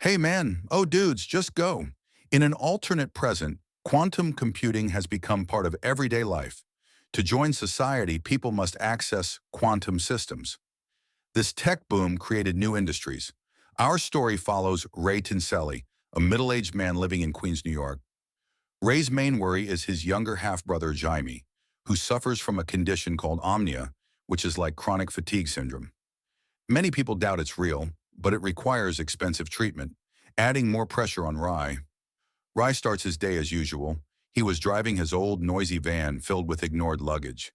Hey man, oh dudes, just go. In an alternate present, quantum computing has become part of everyday life. To join society, people must access quantum systems. This tech boom created new industries. Our story follows Ray Tinselli, a middle-aged man living in Queens, New York. Ray's main worry is his younger half-brother, Jaime, who suffers from a condition called omnia, which is like chronic fatigue syndrome. Many people doubt it's real, but it requires expensive treatment, adding more pressure on Rai. Rai starts his day as usual. He was driving his old, noisy van filled with ignored luggage.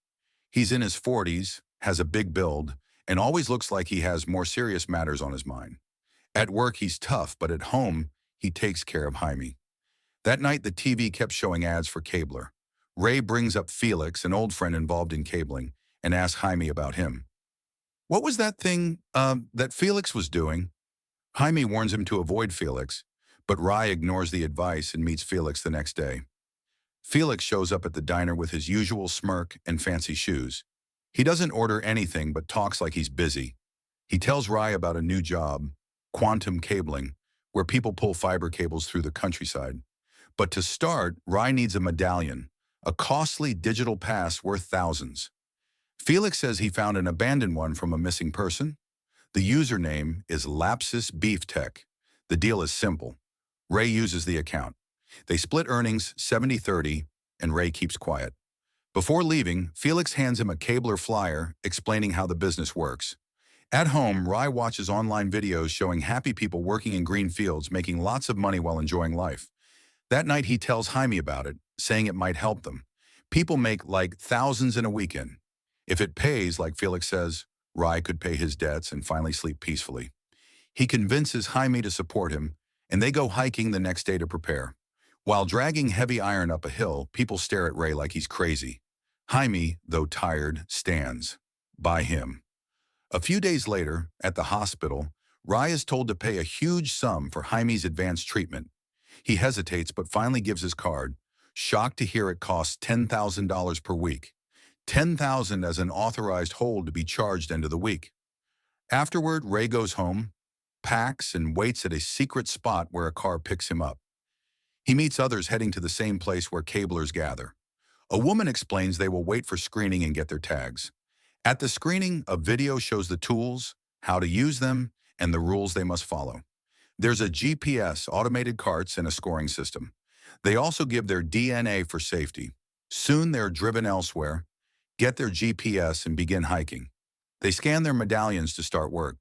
He's in his 40s, has a big build, and always looks like he has more serious matters on his mind. At work, he's tough, but at home, he takes care of Jaime. That night, the TV kept showing ads for Cabler. Ray brings up Felix, an old friend involved in cabling, and asks Jaime about him. What was that thing that Felix was doing? Jaime warns him to avoid Felix, but Rai ignores the advice and meets Felix the next day. Felix shows up at the diner with his usual smirk and fancy shoes. He doesn't order anything but talks like he's busy. He tells Rai about a new job, quantum cabling, where people pull fiber cables through the countryside. But to start, Rai needs a medallion, a costly digital pass worth thousands. Felix says he found an abandoned one from a missing person. The username is Lapsus Beef Tech. The deal is simple. Ray uses the account. They split earnings 70-30, and Ray keeps quiet. Before leaving, Felix hands him a Cabler flyer explaining how the business works. At home, Rai watches online videos showing happy people working in green fields making lots of money while enjoying life. That night he tells Jaime about it, saying it might help them. People make like thousands in a weekend. If it pays, like Felix says, Rai could pay his debts and finally sleep peacefully. He convinces Jaime to support him, and they go hiking the next day to prepare. While dragging heavy iron up a hill, people stare at Ray like he's crazy. Jaime, though tired, stands by him. A few days later, at the hospital, Rai is told to pay a huge sum for Jaime's advanced treatment. He hesitates but finally gives his card, shocked to hear it costs $10,000 per week. $10,000 as an authorized hold to be charged end of the week. Afterward, Ray goes home, packs, and waits at a secret spot where a car picks him up. He meets others heading to the same place where cablers gather. A woman explains they will wait for screening and get their tags. At the screening, a video shows the tools, how to use them, and the rules they must follow. There's a GPS, automated carts, and a scoring system. They also give their DNA for safety. Soon they're driven elsewhere, get their GPS, and begin hiking. They scan their medallions to start work.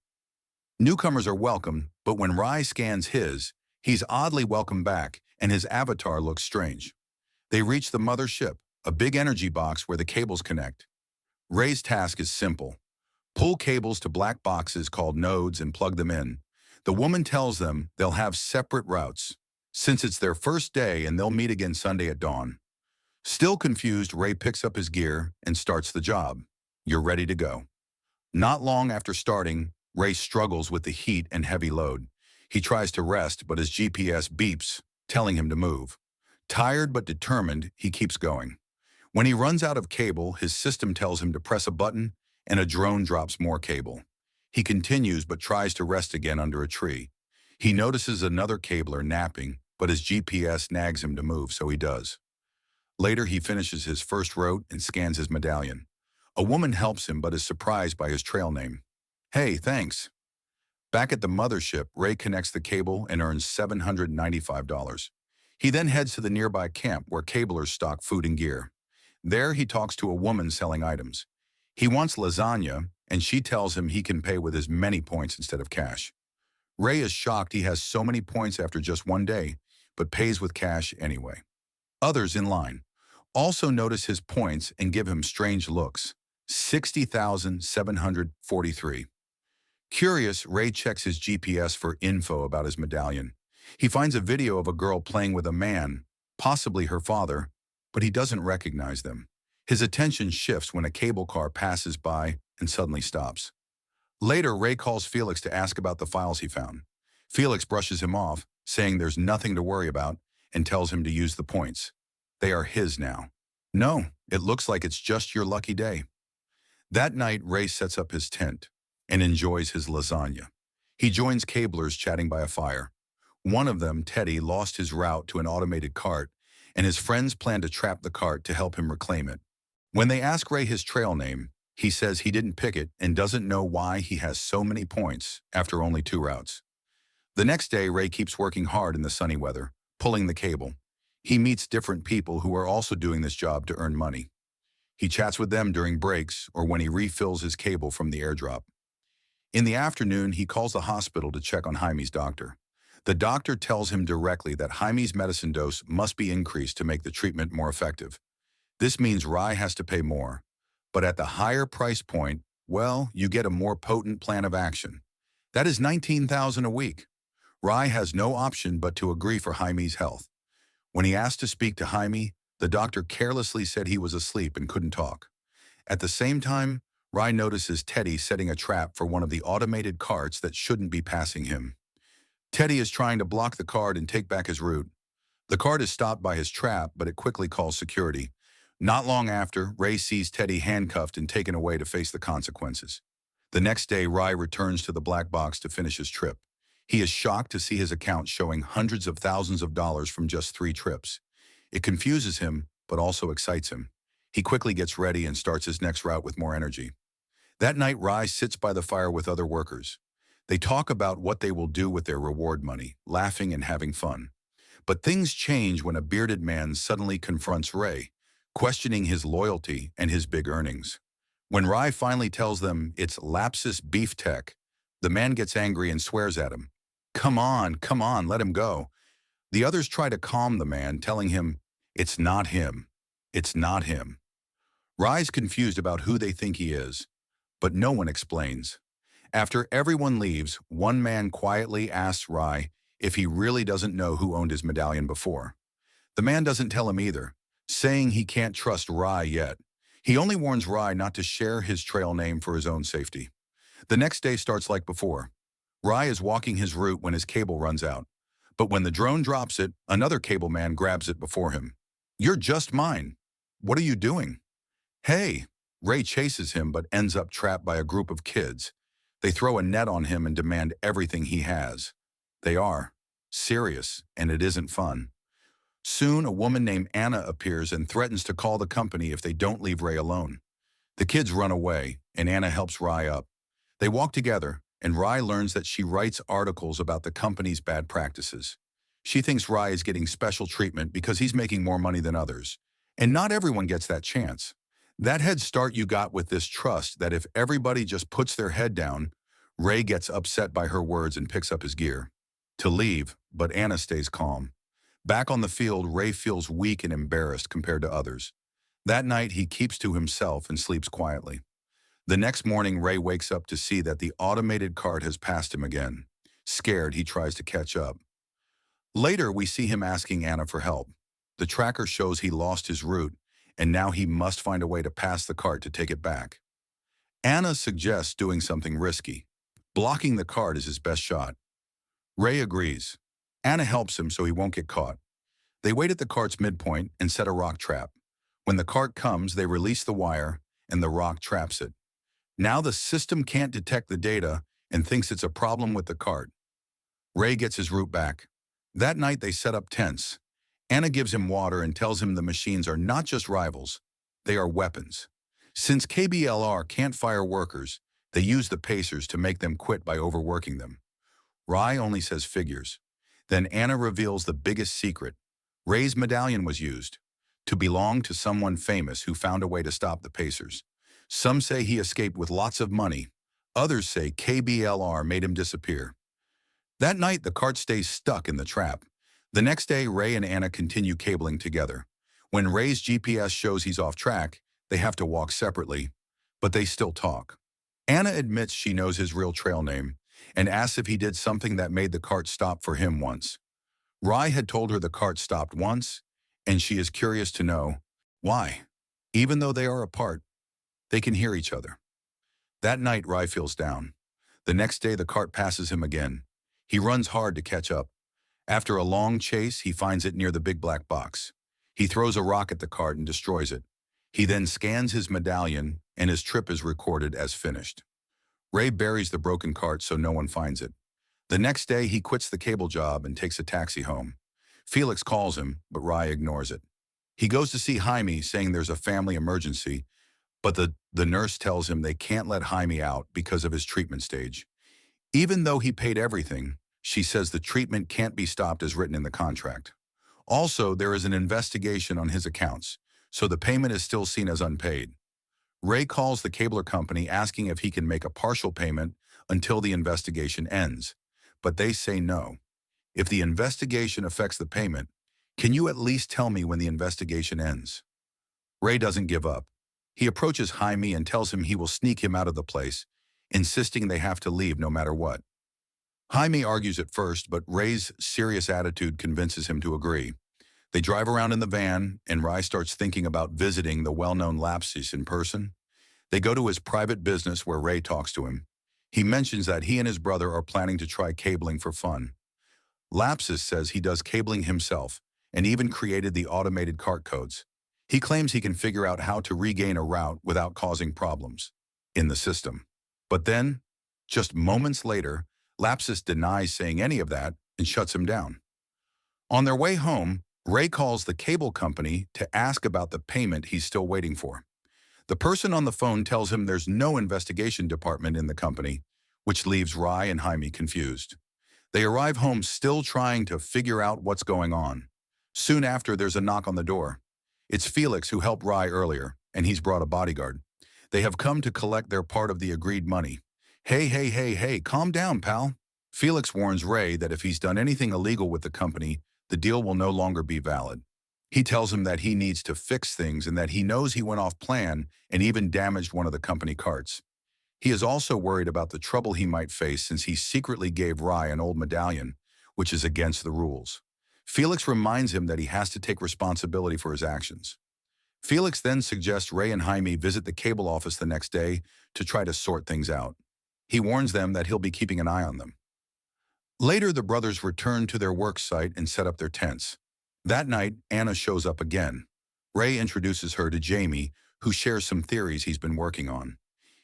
Newcomers are welcome, but when Rai scans his, he's oddly welcomed back, and his avatar looks strange. They reach the mothership, a big energy box where the cables connect. Ray's task is simple. Pull cables to black boxes called nodes and plug them in. The woman tells them they'll have separate routes, since it's their first day and they'll meet again Sunday at dawn. Still confused, Ray picks up his gear and starts the job. You're ready to go. Not long after starting, Ray struggles with the heat and heavy load. He tries to rest, but his GPS beeps, telling him to move. Tired but determined, he keeps going. When he runs out of cable, his system tells him to press a button, and a drone drops more cable. He continues but tries to rest again under a tree. He notices another cabler napping, but his GPS nags him to move, so he does. Later, he finishes his first route and scans his medallion. A woman helps him but is surprised by his trail name. Hey, thanks. Back at the mothership, Ray connects the cable and earns $795. He then heads to the nearby camp where cablers stock food and gear. There, he talks to a woman selling items. He wants lasagna, and she tells him he can pay with as many points instead of cash. Ray is shocked he has so many points after just one day, but pays with cash anyway. Others in line also notice his points and give him strange looks. 60,743. Curious, Ray checks his GPS for info about his medallion. He finds a video of a girl playing with a man, possibly her father, but he doesn't recognize them. His attention shifts when a cable car passes by and suddenly stops. Later, Ray calls Felix to ask about the files he found. Felix brushes him off, saying there's nothing to worry about, and tells him to use the points. They are his now. No, it looks like it's just your lucky day. That night, Ray sets up his tent and enjoys his lasagna. He joins cablers chatting by a fire. One of them, Teddy, lost his route to an automated cart, and his friends plan to trap the cart to help him reclaim it. When they ask Ray his trail name, he says he didn't pick it and doesn't know why he has so many points after only 2 routes. The next day, Ray keeps working hard in the sunny weather, pulling the cable. He meets different people who are also doing this job to earn money. He chats with them during breaks or when he refills his cable from the airdrop. In the afternoon, he calls the hospital to check on Jaime's doctor. The doctor tells him directly that Jaime's medicine dose must be increased to make the treatment more effective. This means Rai has to pay more. But at the higher price point, well, you get a more potent plan of action. That is $19,000 a week. Rai has no option but to agree for Jaime's health. When he asked to speak to Jaime, the doctor carelessly said he was asleep and couldn't talk. At the same time, Rai notices Teddy setting a trap for one of the automated carts that shouldn't be passing him. Teddy is trying to block the cart and take back his route. The cart is stopped by his trap, but it quickly calls security. Not long after, Ray sees Teddy handcuffed and taken away to face the consequences. The next day, Rai returns to the black box to finish his trip. He is shocked to see his account showing hundreds of thousands of dollars from just 3 trips. It confuses him, but also excites him. He quickly gets ready and starts his next route with more energy. That night, Rai sits by the fire with other workers. They talk about what they will do with their reward money, laughing and having fun. But things change when a bearded man suddenly confronts Ray, questioning his loyalty and his big earnings. When Rai finally tells them it's Lapsus Beef Tech, the man gets angry and swears at him. Come on, let him go. The others try to calm the man, telling him, it's not him. It's not him. Rai's confused about who they think he is, but no one explains. After everyone leaves, one man quietly asks Rai if he really doesn't know who owned his medallion before. The man doesn't tell him either, saying he can't trust Rai yet. He only warns Rai not to share his trail name for his own safety. The next day starts like before. Rai is walking his route when his cable runs out. But when the drone drops it, another cable man grabs it before him. You're just mine. What are you doing? Hey! Ray chases him but ends up trapped by a group of kids. They throw a net on him and demand everything he has. They are serious, and it isn't fun. Soon, a woman named Anna appears and threatens to call the company if they don't leave Ray alone. The kids run away, and Anna helps Rai up. They walk together, and Rai learns that she writes articles about the company's bad practices. She thinks Rai is getting special treatment because he's making more money than others. And not everyone gets that chance. That head start you got with this trust that if everybody just puts their head down, Ray gets upset by her words and picks up his gear to leave, but Anna stays calm. Back on the field, Ray feels weak and embarrassed compared to others. That night, he keeps to himself and sleeps quietly. The next morning, Ray wakes up to see that the automated cart has passed him again. Scared, he tries to catch up. Later, we see him asking Anna for help. The tracker shows he lost his route, and now he must find a way to pass the cart to take it back. Anna suggests doing something risky. Blocking the cart is his best shot. Ray agrees. Anna helps him so he won't get caught. They wait at the cart's midpoint and set a rock trap. When the cart comes, they release the wire, and the rock traps it. Now the system can't detect the data and thinks it's a problem with the cart. Ray gets his route back. That night, they set up tents. Anna gives him water and tells him the machines are not just rivals, they are weapons. Since KBLR can't fire workers, they use the pacers to make them quit by overworking them. Rai only says figures. Then Anna reveals the biggest secret. Ray's medallion was used to belong to someone famous who found a way to stop the pacers. Some say he escaped with lots of money. Others say KBLR made him disappear. That night, the cart stays stuck in the trap. The next day, Ray and Anna continue cabling together. When Ray's GPS shows he's off track, they have to walk separately, but they still talk. Anna admits she knows his real trail name and asks if he did something that made the cart stop for him once. Rai had told her the cart stopped once, and she is curious to know why. Even though they are apart, they can hear each other. That night, Rai feels down. The next day, the cart passes him again. He runs hard to catch up. After a long chase, he finds it near the big black box. He throws a rock at the cart and destroys it. He then scans his medallion, and his trip is recorded as finished. Ray buries the broken cart so no one finds it. The next day, he quits the cable job and takes a taxi home. Felix calls him, but Rai ignores it. He goes to see Jaime, saying there's a family emergency, but the nurse tells him they can't let Jaime out because of his treatment stage. Even though he paid everything, she says the treatment can't be stopped as written in the contract. Also, there is an investigation on his accounts, so the payment is still seen as unpaid. Ray calls the cabler company asking if he can make a partial payment until the investigation ends, but they say no. If the investigation affects the payment, can you at least tell me when the investigation ends? Ray doesn't give up. He approaches Jaime and tells him he will sneak him out of the place, insisting they have to leave no matter what. Jaime argues at first, but Ray's serious attitude convinces him to agree. They drive around in the van, and Ray starts thinking about visiting the well-known Lapsus in person. They go to his private business where Ray talks to him. He mentions that he and his brother are planning to try cabling for fun. Lapsus says he does cabling himself and even created the automated cart codes. He claims he can figure out how to regain a route without causing problems in the system. But then, just moments later, Lapsus denies saying any of that and shuts him down. On their way home, Ray calls the cable company to ask about the payment he's still waiting for. The person on the phone tells him there's no investigation department in the company, which leaves Ray and Jaime confused. They arrive home still trying to figure out what's going on. Soon after, there's a knock on the door. It's Felix, who helped Ray earlier, and he's brought a bodyguard. They have come to collect their part of the agreed money. Hey, calm down, pal. Felix warns Ray that if he's done anything illegal with the company, the deal will no longer be valid. He tells him that he needs to fix things and that he knows he went off plan and even damaged one of the company carts. He is also worried about the trouble he might face since he secretly gave Ray an old medallion, which is against the rules. Felix reminds him that he has to take responsibility for his actions. Felix then suggests Ray and Jaime visit the cable office the next day to try to sort things out. He warns them that he'll be keeping an eye on them. Later, the brothers return to their work site and set up their tents. That night, Anna shows up again. Ray introduces her to Jamie, who shares some theories he's been working on.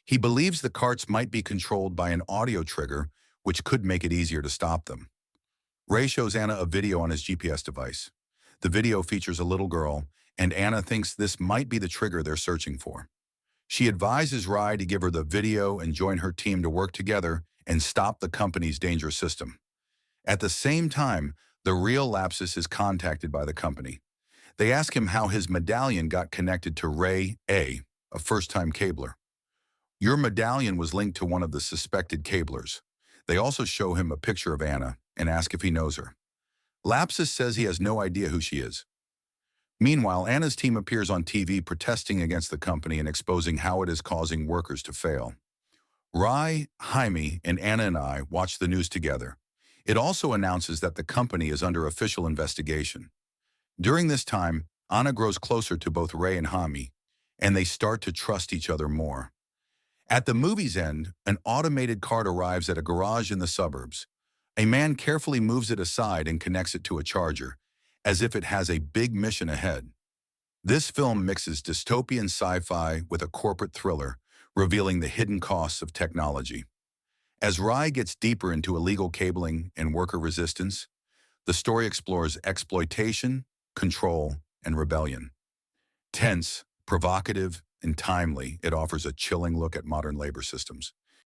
He believes the carts might be controlled by an audio trigger, which could make it easier to stop them. Ray shows Anna a video on his GPS device. The video features a little girl, and Anna thinks this might be the trigger they're searching for. She advises Ray to give her the video and join her team to work together and stop the company's dangerous system. At the same time, the real Lapsus is contacted by the company. They ask him how his medallion got connected to Ray A, a first-time cabler. Your medallion was linked to one of the suspected cablers. They also show him a picture of Anna and ask if he knows her. Lapsus says he has no idea who she is. Meanwhile, Anna's team appears on TV protesting against the company and exposing how it is causing workers to fail. Ray, Jaime, and Anna and I watch the news together. It also announces that the company is under official investigation. During this time, Anna grows closer to both Ray and Jaime, and they start to trust each other more. At the movie's end, an automated cart arrives at a garage in the suburbs. A man carefully moves it aside and connects it to a charger, as if it has a big mission ahead. This film mixes dystopian sci-fi with a corporate thriller, revealing the hidden costs of technology. As Ray gets deeper into illegal cabling and worker resistance, the story explores exploitation, control, and rebellion. Tense, provocative, and timely, it offers a chilling look at modern labor systems.